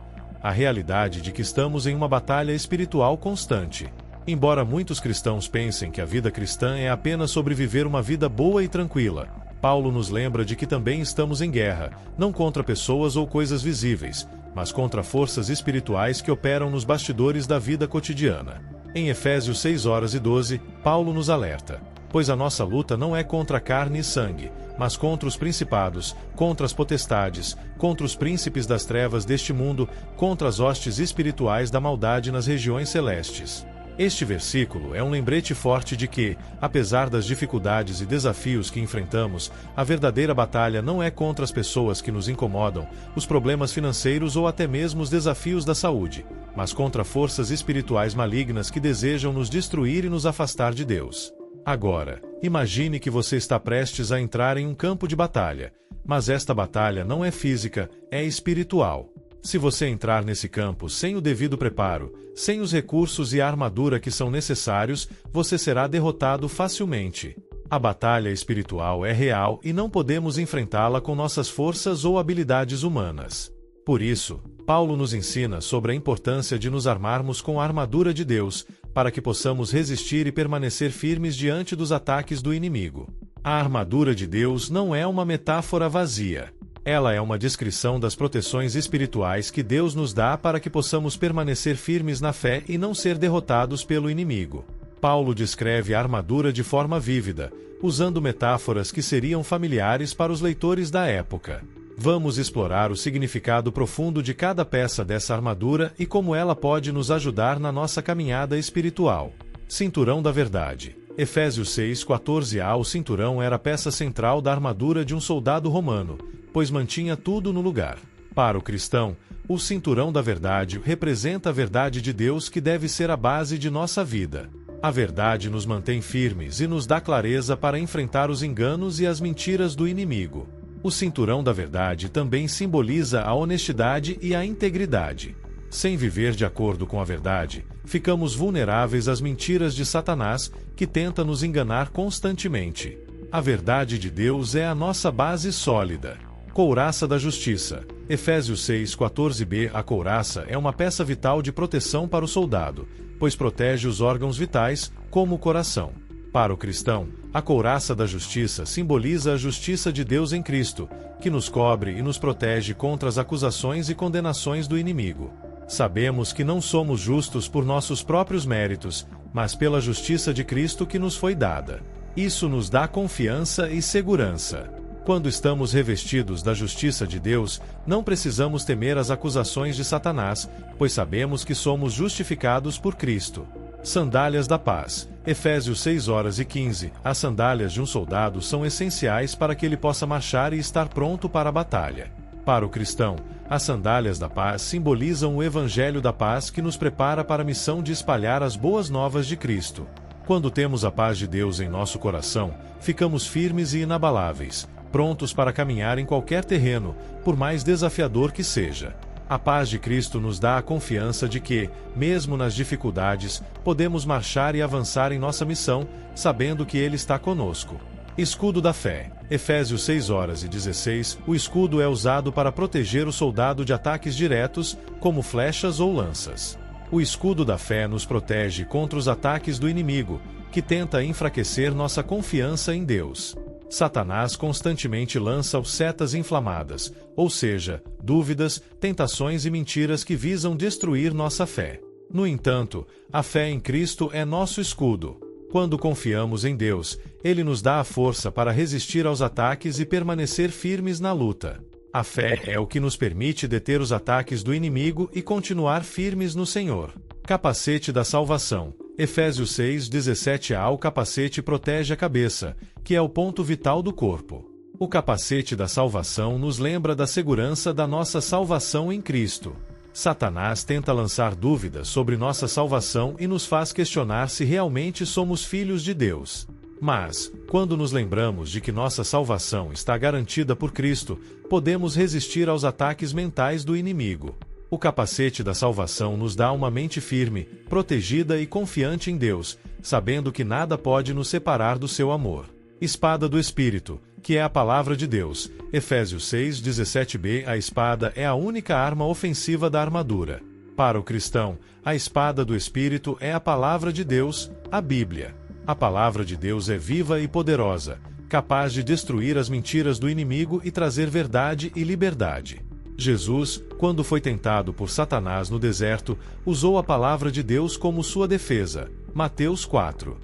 a realidade de que estamos em uma batalha espiritual constante. Embora muitos cristãos pensem que a vida cristã é apenas sobre viver uma vida boa e tranquila, Paulo nos lembra de que também estamos em guerra, não contra pessoas ou coisas visíveis, mas contra forças espirituais que operam nos bastidores da vida cotidiana. Em Efésios 6:12, Paulo nos alerta: pois a nossa luta não é contra carne e sangue, mas contra os principados, contra as potestades, contra os príncipes das trevas deste mundo, contra as hostes espirituais da maldade nas regiões celestes. Este versículo é um lembrete forte de que, apesar das dificuldades e desafios que enfrentamos, a verdadeira batalha não é contra as pessoas que nos incomodam, os problemas financeiros ou até mesmo os desafios da saúde, mas contra forças espirituais malignas que desejam nos destruir e nos afastar de Deus. Agora, imagine que você está prestes a entrar em um campo de batalha, mas esta batalha não é física, é espiritual. Se você entrar nesse campo sem o devido preparo, sem os recursos e a armadura que são necessários, você será derrotado facilmente. A batalha espiritual é real e não podemos enfrentá-la com nossas forças ou habilidades humanas. Por isso, Paulo nos ensina sobre a importância de nos armarmos com a armadura de Deus, para que possamos resistir e permanecer firmes diante dos ataques do inimigo. A armadura de Deus não é uma metáfora vazia. Ela é uma descrição das proteções espirituais que Deus nos dá para que possamos permanecer firmes na fé e não ser derrotados pelo inimigo. Paulo descreve a armadura de forma vívida, usando metáforas que seriam familiares para os leitores da época. Vamos explorar o significado profundo de cada peça dessa armadura e como ela pode nos ajudar na nossa caminhada espiritual. Cinturão da Verdade. Efésios 6:14a. O cinturão era a peça central da armadura de um soldado romano, pois mantinha tudo no lugar. Para o cristão, o cinturão da verdade representa a verdade de Deus que deve ser a base de nossa vida. A verdade nos mantém firmes e nos dá clareza para enfrentar os enganos e as mentiras do inimigo. O cinturão da verdade também simboliza a honestidade e a integridade. Sem viver de acordo com a verdade, ficamos vulneráveis às mentiras de Satanás, que tenta nos enganar constantemente. A verdade de Deus é a nossa base sólida. Couraça da Justiça. Efésios 6:14b. A couraça é uma peça vital de proteção para o soldado, pois protege os órgãos vitais, como o coração. Para o cristão, a couraça da justiça simboliza a justiça de Deus em Cristo, que nos cobre e nos protege contra as acusações e condenações do inimigo. Sabemos que não somos justos por nossos próprios méritos, mas pela justiça de Cristo que nos foi dada. Isso nos dá confiança e segurança. Quando estamos revestidos da justiça de Deus, não precisamos temer as acusações de Satanás, pois sabemos que somos justificados por Cristo. Sandálias da Paz. Efésios 6:15. As sandálias de um soldado são essenciais para que ele possa marchar e estar pronto para a batalha. Para o cristão, as sandálias da paz simbolizam o Evangelho da paz que nos prepara para a missão de espalhar as boas novas de Cristo. Quando temos a paz de Deus em nosso coração, ficamos firmes e inabaláveis, prontos para caminhar em qualquer terreno, por mais desafiador que seja. A paz de Cristo nos dá a confiança de que, mesmo nas dificuldades, podemos marchar e avançar em nossa missão, sabendo que Ele está conosco. Escudo da Fé. Efésios 6:16. O escudo é usado para proteger o soldado de ataques diretos, como flechas ou lanças. O escudo da fé nos protege contra os ataques do inimigo, que tenta enfraquecer nossa confiança em Deus. Satanás constantemente lança setas inflamadas, ou seja, dúvidas, tentações e mentiras que visam destruir nossa fé. No entanto, a fé em Cristo é nosso escudo. Quando confiamos em Deus, Ele nos dá a força para resistir aos ataques e permanecer firmes na luta. A fé é o que nos permite deter os ataques do inimigo e continuar firmes no Senhor. Capacete da Salvação. Efésios 6:17a. O capacete protege a cabeça, que é o ponto vital do corpo. O capacete da salvação nos lembra da segurança da nossa salvação em Cristo. Satanás tenta lançar dúvidas sobre nossa salvação e nos faz questionar se realmente somos filhos de Deus. Mas, quando nos lembramos de que nossa salvação está garantida por Cristo, podemos resistir aos ataques mentais do inimigo. O capacete da salvação nos dá uma mente firme, protegida e confiante em Deus, sabendo que nada pode nos separar do seu amor. Espada do Espírito, que é a palavra de Deus. Efésios 6:17b. A espada é a única arma ofensiva da armadura. Para o cristão, a espada do Espírito é a palavra de Deus, a Bíblia. A palavra de Deus é viva e poderosa, capaz de destruir as mentiras do inimigo e trazer verdade e liberdade. Jesus, quando foi tentado por Satanás no deserto, usou a palavra de Deus como sua defesa. Mateus 4.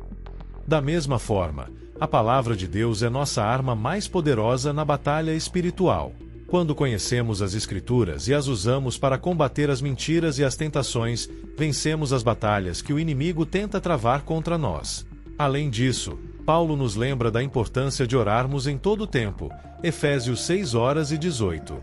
Da mesma forma, a palavra de Deus é nossa arma mais poderosa na batalha espiritual. Quando conhecemos as Escrituras e as usamos para combater as mentiras e as tentações, vencemos as batalhas que o inimigo tenta travar contra nós. Além disso, Paulo nos lembra da importância de orarmos em todo o tempo. Efésios 6:18.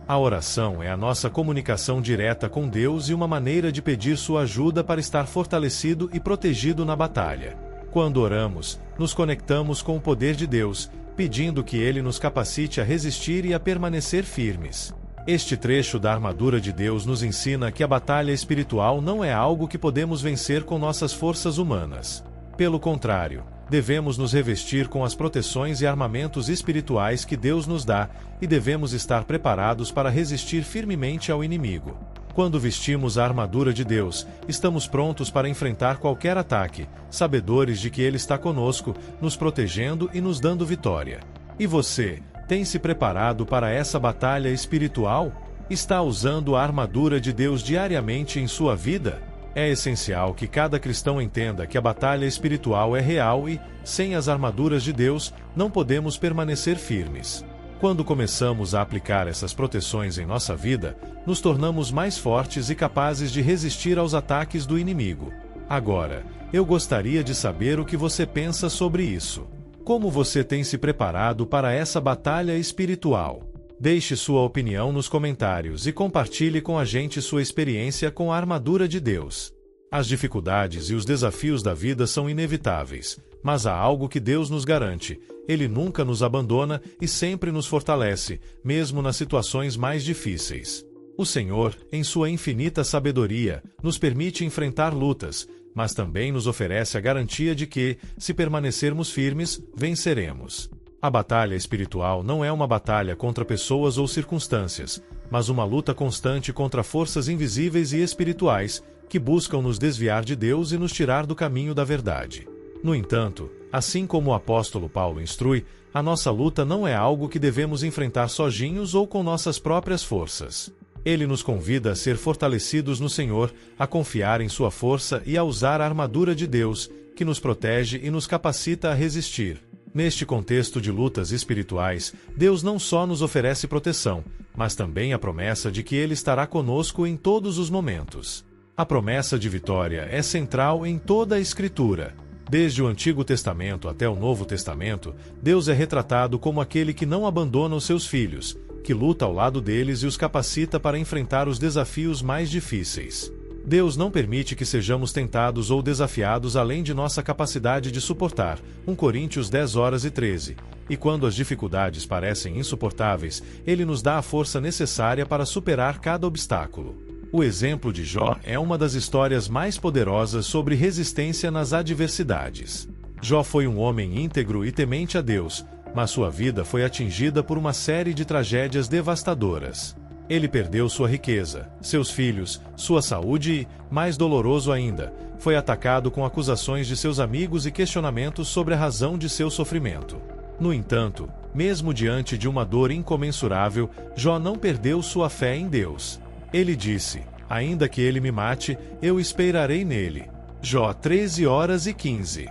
A oração é a nossa comunicação direta com Deus e uma maneira de pedir sua ajuda para estar fortalecido e protegido na batalha. Quando oramos, nos conectamos com o poder de Deus, pedindo que Ele nos capacite a resistir e a permanecer firmes. Este trecho da armadura de Deus nos ensina que a batalha espiritual não é algo que podemos vencer com nossas forças humanas. Pelo contrário, devemos nos revestir com as proteções e armamentos espirituais que Deus nos dá, e devemos estar preparados para resistir firmemente ao inimigo. Quando vestimos a armadura de Deus, estamos prontos para enfrentar qualquer ataque, sabedores de que Ele está conosco, nos protegendo e nos dando vitória. E você, tem se preparado para essa batalha espiritual? Está usando a armadura de Deus diariamente em sua vida? É essencial que cada cristão entenda que a batalha espiritual é real e, sem as armaduras de Deus, não podemos permanecer firmes. Quando começamos a aplicar essas proteções em nossa vida, nos tornamos mais fortes e capazes de resistir aos ataques do inimigo. Agora, eu gostaria de saber o que você pensa sobre isso. Como você tem se preparado para essa batalha espiritual? Deixe sua opinião nos comentários e compartilhe com a gente sua experiência com a armadura de Deus. As dificuldades e os desafios da vida são inevitáveis, mas há algo que Deus nos garante: Ele nunca nos abandona e sempre nos fortalece, mesmo nas situações mais difíceis. O Senhor, em sua infinita sabedoria, nos permite enfrentar lutas, mas também nos oferece a garantia de que, se permanecermos firmes, venceremos. A batalha espiritual não é uma batalha contra pessoas ou circunstâncias, mas uma luta constante contra forças invisíveis e espirituais que buscam nos desviar de Deus e nos tirar do caminho da verdade. No entanto, assim como o apóstolo Paulo instrui, a nossa luta não é algo que devemos enfrentar sozinhos ou com nossas próprias forças. Ele nos convida a ser fortalecidos no Senhor, a confiar em sua força e a usar a armadura de Deus, que nos protege e nos capacita a resistir. Neste contexto de lutas espirituais, Deus não só nos oferece proteção, mas também a promessa de que Ele estará conosco em todos os momentos. A promessa de vitória é central em toda a Escritura. Desde o Antigo Testamento até o Novo Testamento, Deus é retratado como aquele que não abandona os seus filhos, que luta ao lado deles e os capacita para enfrentar os desafios mais difíceis. Deus não permite que sejamos tentados ou desafiados além de nossa capacidade de suportar. 1 Coríntios 10:13. E quando as dificuldades parecem insuportáveis, Ele nos dá a força necessária para superar cada obstáculo. O exemplo de Jó é uma das histórias mais poderosas sobre resistência nas adversidades. Jó foi um homem íntegro e temente a Deus, mas sua vida foi atingida por uma série de tragédias devastadoras. Ele perdeu sua riqueza, seus filhos, sua saúde e, mais doloroso ainda, foi atacado com acusações de seus amigos e questionamentos sobre a razão de seu sofrimento. No entanto, mesmo diante de uma dor incomensurável, Jó não perdeu sua fé em Deus. Ele disse: "Ainda que ele me mate, eu esperarei nele." Jó 13:15.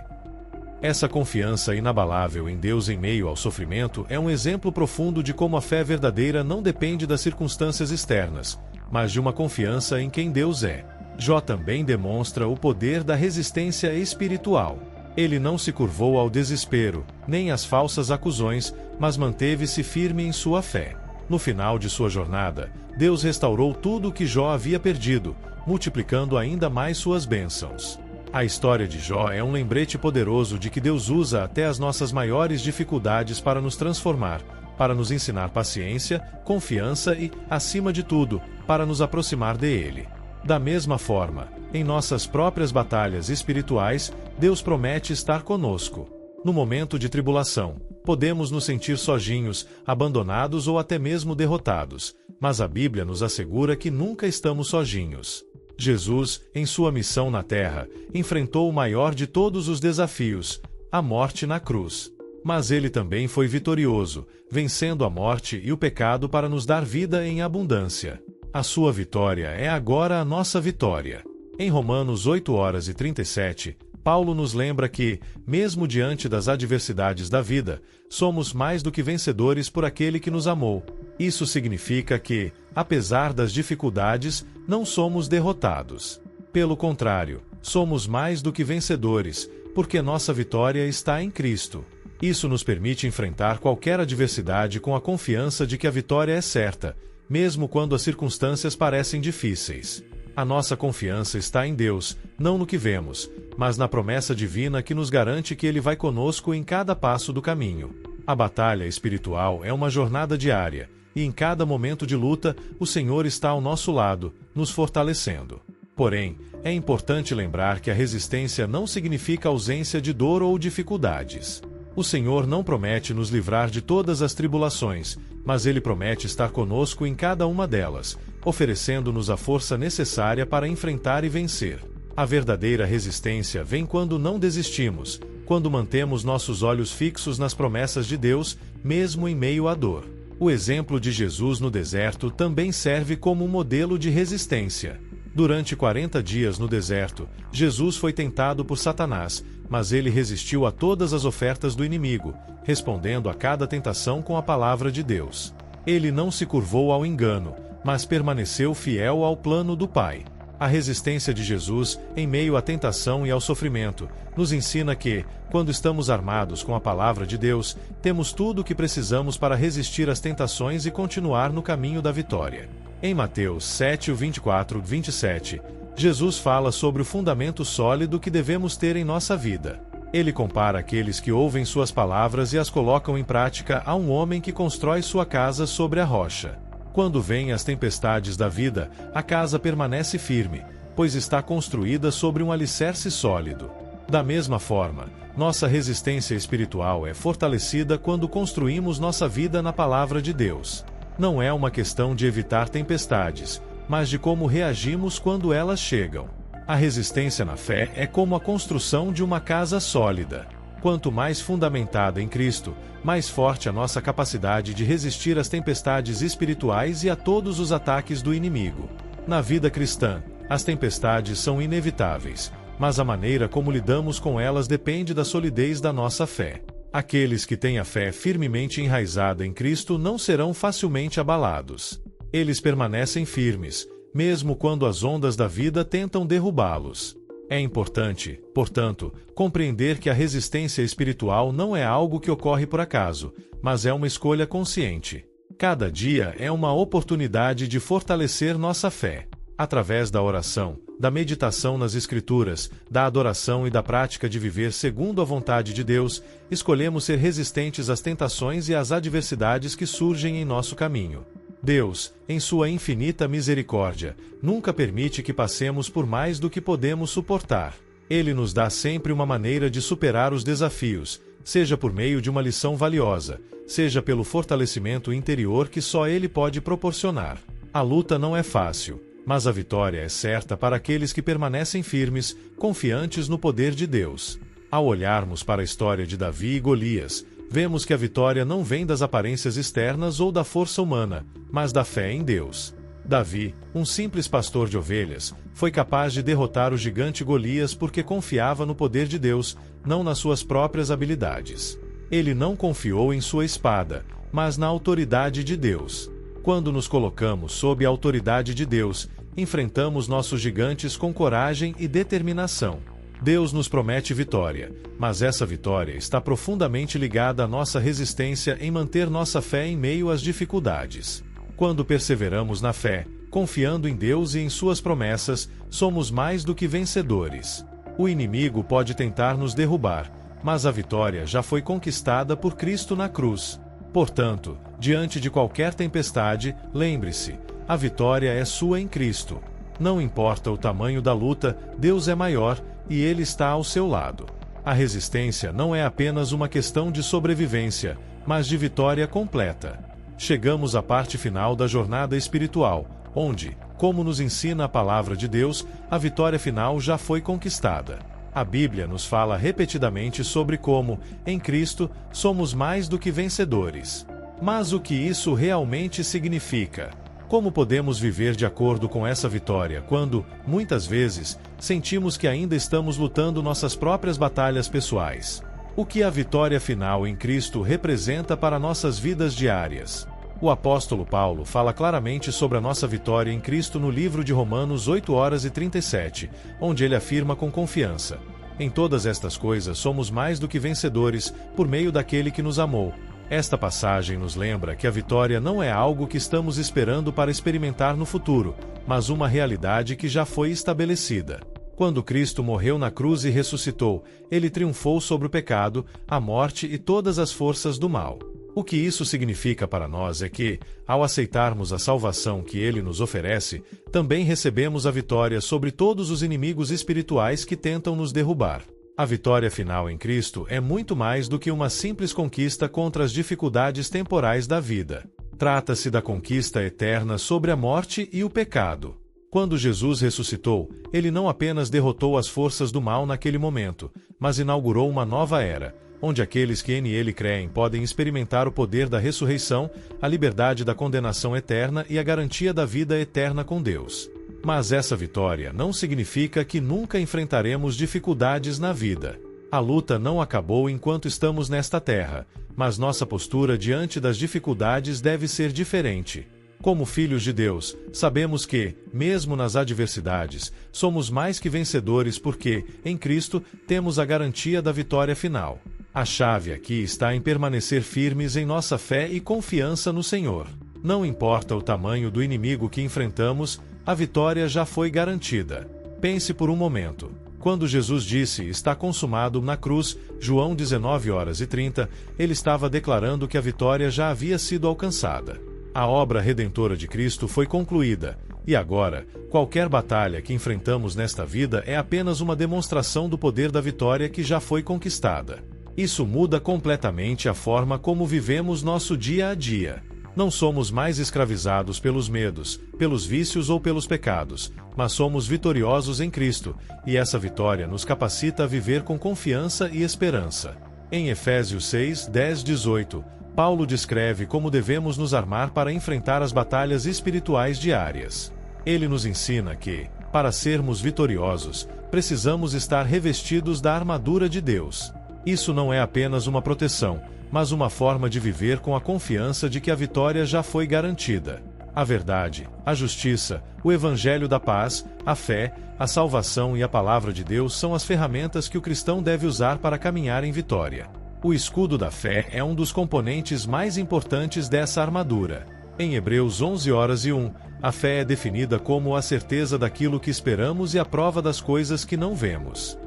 Essa confiança inabalável em Deus em meio ao sofrimento é um exemplo profundo de como a fé verdadeira não depende das circunstâncias externas, mas de uma confiança em quem Deus é. Jó também demonstra o poder da resistência espiritual. Ele não se curvou ao desespero, nem às falsas acusações, mas manteve-se firme em sua fé. No final de sua jornada, Deus restaurou tudo o que Jó havia perdido, multiplicando ainda mais suas bênçãos. A história de Jó é um lembrete poderoso de que Deus usa até as nossas maiores dificuldades para nos transformar, para nos ensinar paciência, confiança e, acima de tudo, para nos aproximar dele. Da mesma forma, em nossas próprias batalhas espirituais, Deus promete estar conosco. No momento de tribulação, podemos nos sentir sozinhos, abandonados ou até mesmo derrotados, mas a Bíblia nos assegura que nunca estamos sozinhos. Jesus, em sua missão na Terra, enfrentou o maior de todos os desafios, a morte na cruz. Mas ele também foi vitorioso, vencendo a morte e o pecado para nos dar vida em abundância. A sua vitória é agora a nossa vitória. Em Romanos 8:37, Paulo nos lembra que, mesmo diante das adversidades da vida, somos mais do que vencedores por aquele que nos amou. Isso significa que, apesar das dificuldades, não somos derrotados. Pelo contrário, somos mais do que vencedores, porque nossa vitória está em Cristo. Isso nos permite enfrentar qualquer adversidade com a confiança de que a vitória é certa, mesmo quando as circunstâncias parecem difíceis. A nossa confiança está em Deus, não no que vemos, mas na promessa divina que nos garante que Ele vai conosco em cada passo do caminho. A batalha espiritual é uma jornada diária, e em cada momento de luta, o Senhor está ao nosso lado, nos fortalecendo. Porém, é importante lembrar que a resistência não significa ausência de dor ou dificuldades. O Senhor não promete nos livrar de todas as tribulações, mas Ele promete estar conosco em cada uma delas, oferecendo-nos a força necessária para enfrentar e vencer. A verdadeira resistência vem quando não desistimos, quando mantemos nossos olhos fixos nas promessas de Deus, mesmo em meio à dor. O exemplo de Jesus no deserto também serve como um modelo de resistência. Durante 40 dias no deserto, Jesus foi tentado por Satanás, mas ele resistiu a todas as ofertas do inimigo, respondendo a cada tentação com a palavra de Deus. Ele não se curvou ao engano, mas permaneceu fiel ao plano do Pai. A resistência de Jesus, em meio à tentação e ao sofrimento, nos ensina que, quando estamos armados com a palavra de Deus, temos tudo o que precisamos para resistir às tentações e continuar no caminho da vitória. Em Mateus 7, 24, 27, Jesus fala sobre o fundamento sólido que devemos ter em nossa vida. Ele compara aqueles que ouvem suas palavras e as colocam em prática a um homem que constrói sua casa sobre a rocha. Quando vêm as tempestades da vida, a casa permanece firme, pois está construída sobre um alicerce sólido. Da mesma forma, nossa resistência espiritual é fortalecida quando construímos nossa vida na palavra de Deus. Não é uma questão de evitar tempestades, mas de como reagimos quando elas chegam. A resistência na fé é como a construção de uma casa sólida. Quanto mais fundamentada em Cristo, mais forte a nossa capacidade de resistir às tempestades espirituais e a todos os ataques do inimigo. Na vida cristã, as tempestades são inevitáveis, mas a maneira como lidamos com elas depende da solidez da nossa fé. Aqueles que têm a fé firmemente enraizada em Cristo não serão facilmente abalados. Eles permanecem firmes, mesmo quando as ondas da vida tentam derrubá-los. É importante, portanto, compreender que a resistência espiritual não é algo que ocorre por acaso, mas é uma escolha consciente. Cada dia é uma oportunidade de fortalecer nossa fé. Através da oração, da meditação nas Escrituras, da adoração e da prática de viver segundo a vontade de Deus, escolhemos ser resistentes às tentações e às adversidades que surgem em nosso caminho. Deus, em sua infinita misericórdia, nunca permite que passemos por mais do que podemos suportar. Ele nos dá sempre uma maneira de superar os desafios, seja por meio de uma lição valiosa, seja pelo fortalecimento interior que só Ele pode proporcionar. A luta não é fácil, mas a vitória é certa para aqueles que permanecem firmes, confiantes no poder de Deus. Ao olharmos para a história de Davi e Golias, vemos que a vitória não vem das aparências externas ou da força humana, mas da fé em Deus. Davi, um simples pastor de ovelhas, foi capaz de derrotar o gigante Golias porque confiava no poder de Deus, não nas suas próprias habilidades. Ele não confiou em sua espada, mas na autoridade de Deus. Quando nos colocamos sob a autoridade de Deus, enfrentamos nossos gigantes com coragem e determinação. Deus nos promete vitória, mas essa vitória está profundamente ligada à nossa resistência em manter nossa fé em meio às dificuldades. Quando perseveramos na fé, confiando em Deus e em suas promessas, somos mais do que vencedores. O inimigo pode tentar nos derrubar, mas a vitória já foi conquistada por Cristo na cruz. Portanto, diante de qualquer tempestade, lembre-se, a vitória é sua em Cristo. Não importa o tamanho da luta, Deus é maior, e Ele está ao seu lado. A resistência não é apenas uma questão de sobrevivência, mas de vitória completa. Chegamos à parte final da jornada espiritual, onde, como nos ensina a palavra de Deus, a vitória final já foi conquistada. A Bíblia nos fala repetidamente sobre como, em Cristo, somos mais do que vencedores. Mas o que isso realmente significa? Como podemos viver de acordo com essa vitória quando, muitas vezes, sentimos que ainda estamos lutando nossas próprias batalhas pessoais? O que a vitória final em Cristo representa para nossas vidas diárias? O apóstolo Paulo fala claramente sobre a nossa vitória em Cristo no livro de Romanos 8:37, onde ele afirma com confiança: em todas estas coisas somos mais do que vencedores, por meio daquele que nos amou. Esta passagem nos lembra que a vitória não é algo que estamos esperando para experimentar no futuro, mas uma realidade que já foi estabelecida. Quando Cristo morreu na cruz e ressuscitou, ele triunfou sobre o pecado, a morte e todas as forças do mal. O que isso significa para nós é que, ao aceitarmos a salvação que ele nos oferece, também recebemos a vitória sobre todos os inimigos espirituais que tentam nos derrubar. A vitória final em Cristo é muito mais do que uma simples conquista contra as dificuldades temporais da vida. Trata-se da conquista eterna sobre a morte e o pecado. Quando Jesus ressuscitou, ele não apenas derrotou as forças do mal naquele momento, mas inaugurou uma nova era, onde aqueles que nele creem podem experimentar o poder da ressurreição, a liberdade da condenação eterna e a garantia da vida eterna com Deus. Mas essa vitória não significa que nunca enfrentaremos dificuldades na vida. A luta não acabou enquanto estamos nesta terra, mas nossa postura diante das dificuldades deve ser diferente. Como filhos de Deus, sabemos que, mesmo nas adversidades, somos mais que vencedores porque, em Cristo, temos a garantia da vitória final. A chave aqui está em permanecer firmes em nossa fé e confiança no Senhor. Não importa o tamanho do inimigo que enfrentamos, a vitória já foi garantida. Pense por um momento. Quando Jesus disse "está consumado" na cruz, João 19:30, ele estava declarando que a vitória já havia sido alcançada. A obra redentora de Cristo foi concluída, e agora, qualquer batalha que enfrentamos nesta vida é apenas uma demonstração do poder da vitória que já foi conquistada. Isso muda completamente a forma como vivemos nosso dia a dia. Não somos mais escravizados pelos medos, pelos vícios ou pelos pecados, mas somos vitoriosos em Cristo, e essa vitória nos capacita a viver com confiança e esperança. Em Efésios 6:10-18, Paulo descreve como devemos nos armar para enfrentar as batalhas espirituais diárias. Ele nos ensina que, para sermos vitoriosos, precisamos estar revestidos da armadura de Deus. Isso não é apenas uma proteção, mas uma forma de viver com a confiança de que a vitória já foi garantida. A verdade, a justiça, o evangelho da paz, a fé, a salvação e a palavra de Deus são as ferramentas que o cristão deve usar para caminhar em vitória. O escudo da fé é um dos componentes mais importantes dessa armadura. Em Hebreus 11:1, a fé é definida como a certeza daquilo que esperamos e a prova das coisas que não vemos.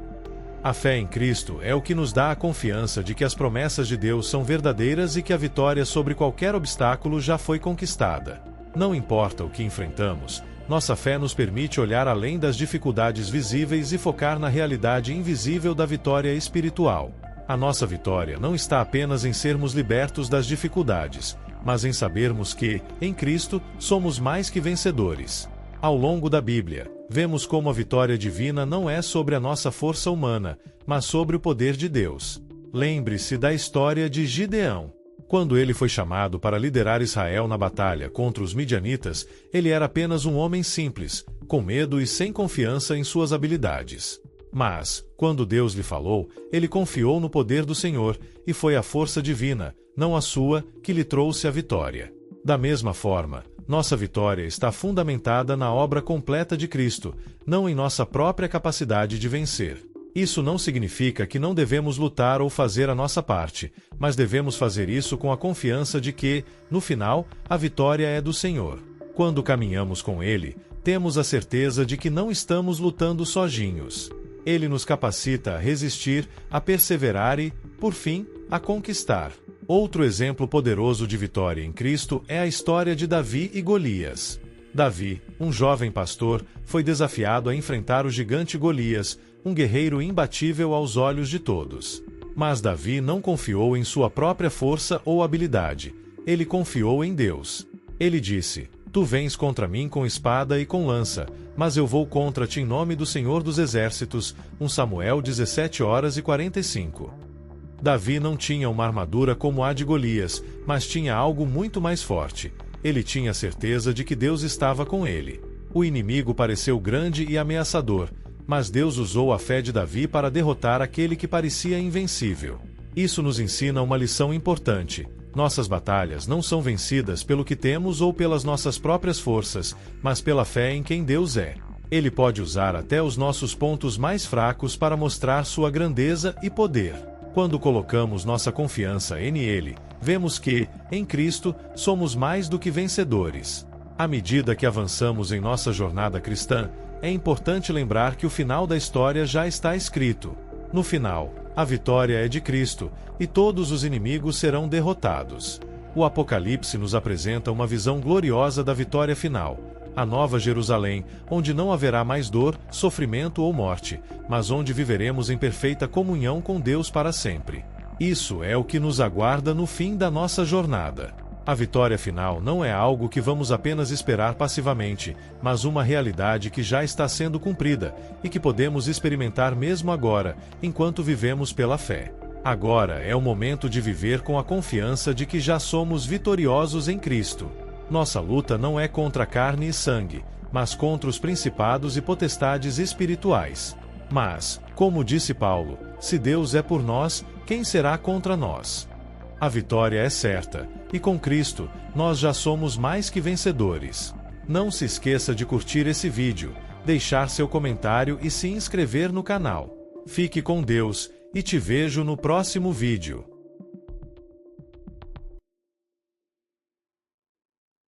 A fé em Cristo é o que nos dá a confiança de que as promessas de Deus são verdadeiras e que a vitória sobre qualquer obstáculo já foi conquistada. Não importa o que enfrentamos, nossa fé nos permite olhar além das dificuldades visíveis e focar na realidade invisível da vitória espiritual. A nossa vitória não está apenas em sermos libertos das dificuldades, mas em sabermos que, em Cristo, somos mais que vencedores. Ao longo da Bíblia, vemos como a vitória divina não é sobre a nossa força humana, mas sobre o poder de Deus. Lembre-se da história de Gideão. Quando ele foi chamado para liderar Israel na batalha contra os midianitas, ele era apenas um homem simples, com medo e sem confiança em suas habilidades. Mas, quando Deus lhe falou, ele confiou no poder do Senhor, e foi a força divina, não a sua, que lhe trouxe a vitória. Da mesma forma, nossa vitória está fundamentada na obra completa de Cristo, não em nossa própria capacidade de vencer. Isso não significa que não devemos lutar ou fazer a nossa parte, mas devemos fazer isso com a confiança de que, no final, a vitória é do Senhor. Quando caminhamos com Ele, temos a certeza de que não estamos lutando sozinhos. Ele nos capacita a resistir, a perseverar e, por fim, a conquistar. Outro exemplo poderoso de vitória em Cristo é a história de Davi e Golias. Davi, um jovem pastor, foi desafiado a enfrentar o gigante Golias, um guerreiro imbatível aos olhos de todos. Mas Davi não confiou em sua própria força ou habilidade. Ele confiou em Deus. Ele disse: "Tu vens contra mim com espada e com lança, mas eu vou contra ti em nome do Senhor dos Exércitos." 1 Samuel 17:45. Davi não tinha uma armadura como a de Golias, mas tinha algo muito mais forte. Ele tinha a certeza de que Deus estava com ele. O inimigo pareceu grande e ameaçador, mas Deus usou a fé de Davi para derrotar aquele que parecia invencível. Isso nos ensina uma lição importante. Nossas batalhas não são vencidas pelo que temos ou pelas nossas próprias forças, mas pela fé em quem Deus é. Ele pode usar até os nossos pontos mais fracos para mostrar sua grandeza e poder. Quando colocamos nossa confiança em Ele, vemos que, em Cristo, somos mais do que vencedores. À medida que avançamos em nossa jornada cristã, é importante lembrar que o final da história já está escrito. No final, a vitória é de Cristo, e todos os inimigos serão derrotados. O Apocalipse nos apresenta uma visão gloriosa da vitória final, a Nova Jerusalém, onde não haverá mais dor, sofrimento ou morte, mas onde viveremos em perfeita comunhão com Deus para sempre. Isso é o que nos aguarda no fim da nossa jornada. A vitória final não é algo que vamos apenas esperar passivamente, mas uma realidade que já está sendo cumprida e que podemos experimentar mesmo agora, enquanto vivemos pela fé. Agora é o momento de viver com a confiança de que já somos vitoriosos em Cristo. Nossa luta não é contra carne e sangue, mas contra os principados e potestades espirituais. Mas, como disse Paulo, se Deus é por nós, quem será contra nós? A vitória é certa, e com Cristo, nós já somos mais que vencedores. Não se esqueça de curtir esse vídeo, deixar seu comentário e se inscrever no canal. Fique com Deus, e te vejo no próximo vídeo.